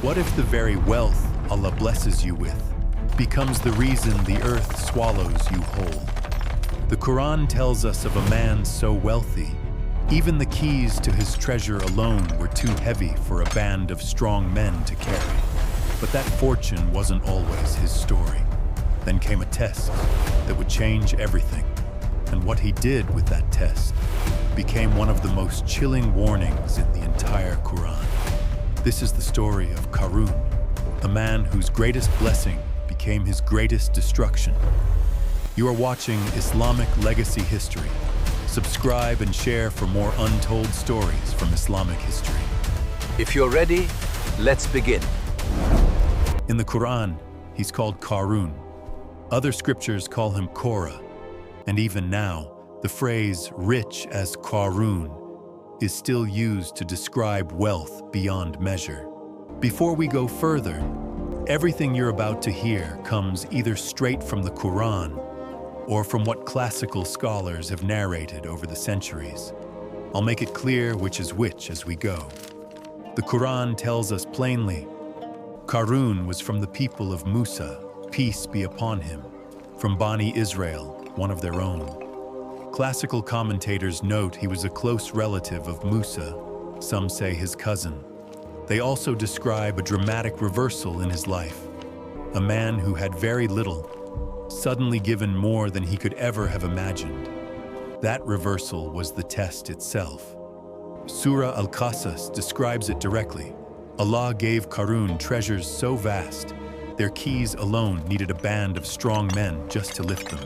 What if the very wealth Allah blesses you with becomes the reason the earth swallows you whole? The Quran tells us of a man so wealthy, even the keys to his treasure alone were too heavy for a band of strong men to carry. But that fortune wasn't always his story. Then came a test that would change everything. And what he did with that test became one of the most chilling warnings in the entire Quran. This is the story of Qarun, a man whose greatest blessing became his greatest destruction. You are watching Islamic Legacy History. Subscribe and share for more untold stories from Islamic history. If you're ready, let's begin. In the Quran, he's called Qarun. Other scriptures call him Korah. And even now, the phrase rich as Qarun is still used to describe wealth beyond measure. Before we go further, everything you're about to hear comes either straight from the Quran or from what classical scholars have narrated over the centuries. I'll make it clear which is which as we go. The Quran tells us plainly, Qarun was from the people of Musa, peace be upon him, from Bani Israel, one of their own. Classical commentators note he was a close relative of Musa, some say his cousin. They also describe a dramatic reversal in his life. A man who had very little, suddenly given more than he could ever have imagined. That reversal was the test itself. Surah Al-Qasas describes it directly. Allah gave Qarun treasures so vast, their keys alone needed a band of strong men just to lift them.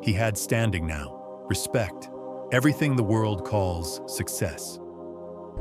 He had standing now, respect, everything the world calls success.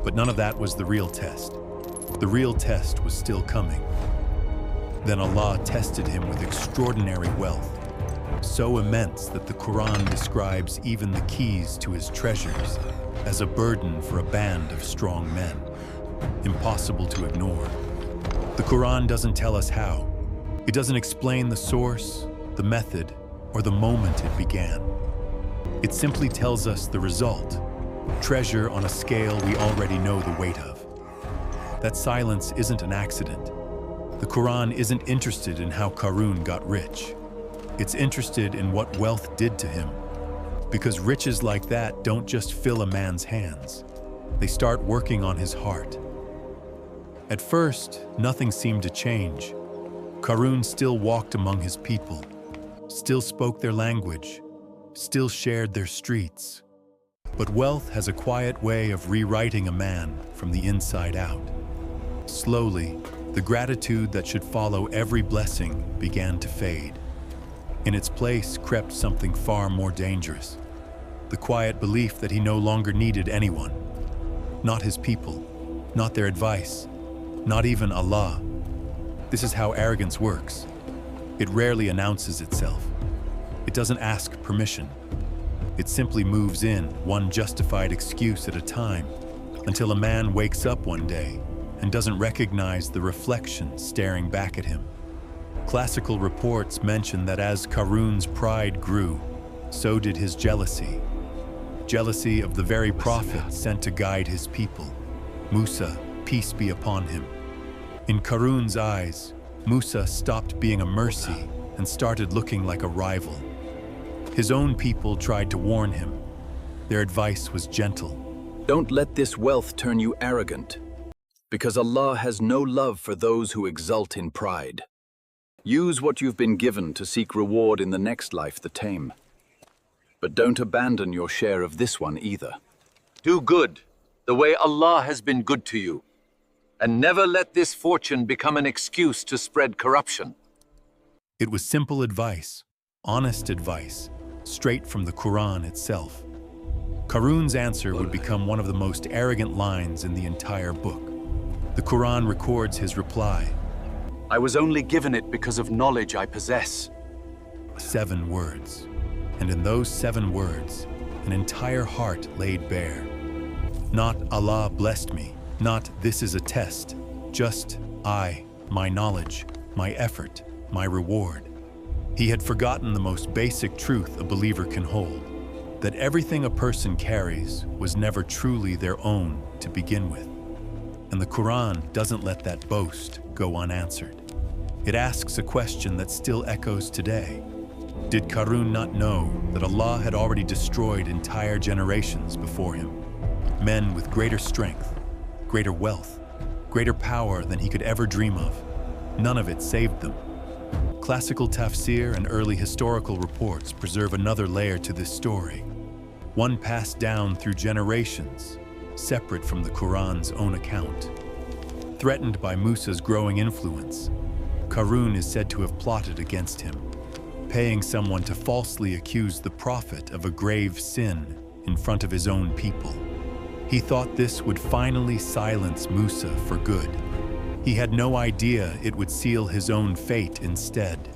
But none of that was the real test. The real test was still coming. Then Allah tested him with extraordinary wealth, so immense that the Quran describes even the keys to his treasures as a burden for a band of strong men, impossible to ignore. The Quran doesn't tell us how. It doesn't explain the source, the method, or the moment it began. It simply tells us the result, treasure on a scale we already know the weight of. That silence isn't an accident. The Quran isn't interested in how Qarun got rich. It's interested in what wealth did to him. Because riches like that don't just fill a man's hands. They start working on his heart. At first, nothing seemed to change. Qarun still walked among his people, still spoke their language, still shared their streets. But wealth has a quiet way of rewriting a man from the inside out. Slowly, the gratitude that should follow every blessing began to fade. In its place crept something far more dangerous, the quiet belief that he no longer needed anyone. Not his people, not their advice, not even Allah. This is how arrogance works. It rarely announces itself. It doesn't ask permission. It simply moves in, one justified excuse at a time, until a man wakes up one day and doesn't recognize the reflection staring back at him. Classical reports mention that as Qarun's pride grew, so did his jealousy. Jealousy of the very prophet sent to guide his people, Musa, peace be upon him. In Qarun's eyes, Musa stopped being a mercy and started looking like a rival. His own people tried to warn him. Their advice was gentle. Don't let this wealth turn you arrogant, because Allah has no love for those who exult in pride. Use what you've been given to seek reward in the next life, the tame. But don't abandon your share of this one either. Do good, the way Allah has been good to you, and never let this fortune become an excuse to spread corruption. It was simple advice, honest advice, straight from the Quran itself. Qarun's answer would become one of the most arrogant lines in the entire book. The Quran records his reply. I was only given it because of knowledge I possess. 7 words. And in those 7 words, an entire heart laid bare. Not Allah blessed me, not this is a test, just I, my knowledge, my effort, my reward. He had forgotten the most basic truth a believer can hold, that everything a person carries was never truly their own to begin with. And the Quran doesn't let that boast go unanswered. It asks a question that still echoes today. Did Qarun not know that Allah had already destroyed entire generations before him? Men with greater strength, greater wealth, greater power than he could ever dream of. None of it saved them. Classical tafsir and early historical reports preserve another layer to this story, one passed down through generations, separate from the Quran's own account. Threatened by Musa's growing influence, Qarun is said to have plotted against him, paying someone to falsely accuse the Prophet of a grave sin in front of his own people. He thought this would finally silence Musa for good. He had no idea it would seal his own fate instead.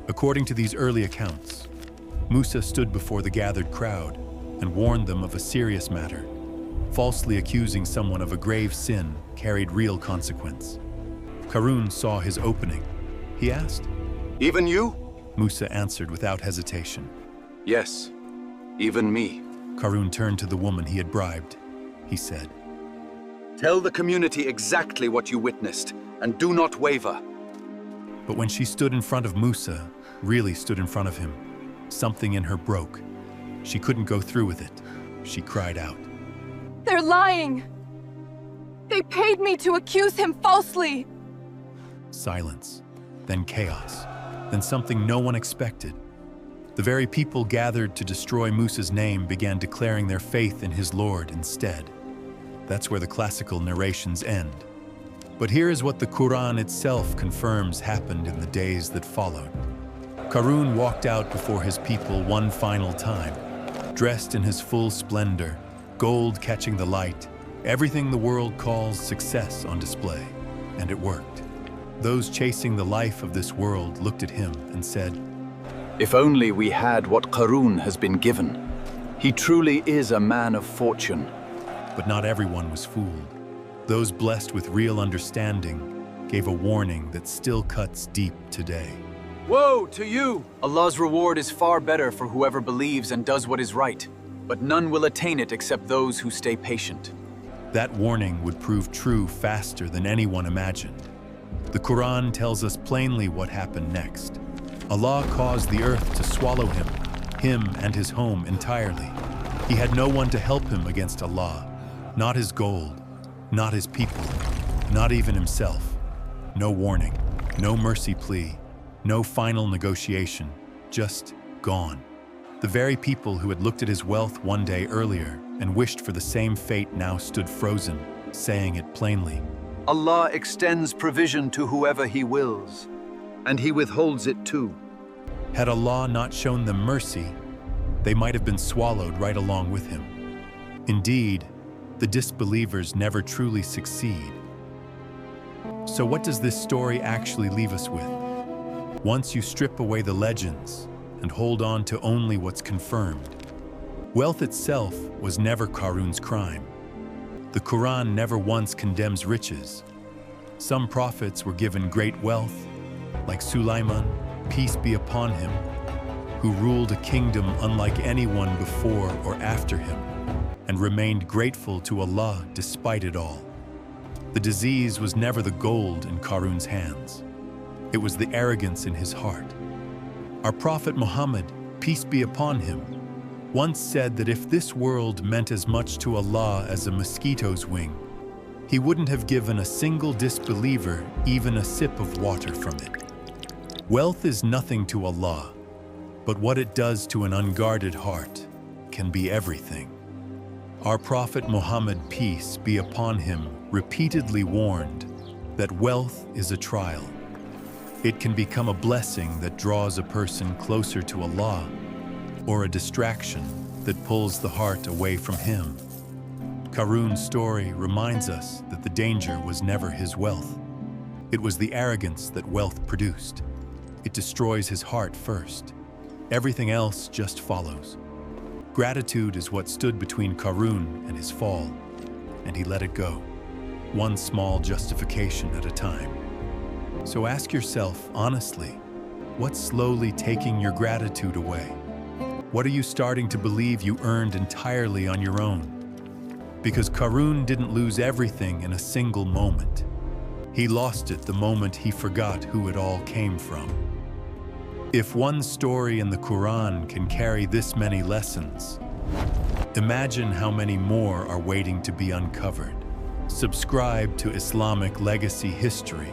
According to these early accounts, Musa stood before the gathered crowd and warned them of a serious matter. Falsely accusing someone of a grave sin carried real consequence. Qarun saw his opening. He asked, Even you? Musa answered without hesitation. Yes, even me. Qarun turned to the woman he had bribed. He said, Tell the community exactly what you witnessed, and do not waver. But when she stood in front of Musa, really stood in front of him, something in her broke. She couldn't go through with it. She cried out. They're lying! They paid me to accuse him falsely! Silence, then chaos, then something no one expected. The very people gathered to destroy Musa's name began declaring their faith in his Lord instead. That's where the classical narrations end. But here is what the Quran itself confirms happened in the days that followed. Qarun walked out before his people one final time, dressed in his full splendor, gold catching the light, everything the world calls success on display. And it worked. Those chasing the life of this world looked at him and said, If only we had what Qarun has been given. He truly is a man of fortune. But not everyone was fooled. Those blessed with real understanding gave a warning that still cuts deep today. Woe to you! Allah's reward is far better for whoever believes and does what is right, but none will attain it except those who stay patient. That warning would prove true faster than anyone imagined. The Quran tells us plainly what happened next. Allah caused the earth to swallow him and his home entirely. He had no one to help him against Allah, not his gold, not his people, not even himself. No warning, no mercy plea, no final negotiation, just gone. The very people who had looked at his wealth one day earlier and wished for the same fate now stood frozen, saying it plainly. Allah extends provision to whoever He wills, and He withholds it too. Had Allah not shown them mercy, they might have been swallowed right along with him. Indeed, the disbelievers never truly succeed. So what does this story actually leave us with? Once you strip away the legends and hold on to only what's confirmed, wealth itself was never Qarun's crime. The Quran never once condemns riches. Some prophets were given great wealth, like Sulaiman, peace be upon him, who ruled a kingdom unlike anyone before or after him, and remained grateful to Allah despite it all. The disease was never the gold in Qarun's hands. It was the arrogance in his heart. Our Prophet Muhammad, peace be upon him, once said that if this world meant as much to Allah as a mosquito's wing, He wouldn't have given a single disbeliever even a sip of water from it. Wealth is nothing to Allah, but what it does to an unguarded heart can be everything. Our Prophet Muhammad, peace be upon him, repeatedly warned that wealth is a trial. It can become a blessing that draws a person closer to Allah, or a distraction that pulls the heart away from Him. Qarun's story reminds us that the danger was never his wealth. It was the arrogance that wealth produced. It destroys his heart first. Everything else just follows. Gratitude is what stood between Qarun and his fall, and he let it go, one small justification at a time. So ask yourself honestly, what's slowly taking your gratitude away? What are you starting to believe you earned entirely on your own? Because Qarun didn't lose everything in a single moment. He lost it the moment he forgot who it all came from. If one story in the Quran can carry this many lessons, imagine how many more are waiting to be uncovered. Subscribe to Islamic Legacy History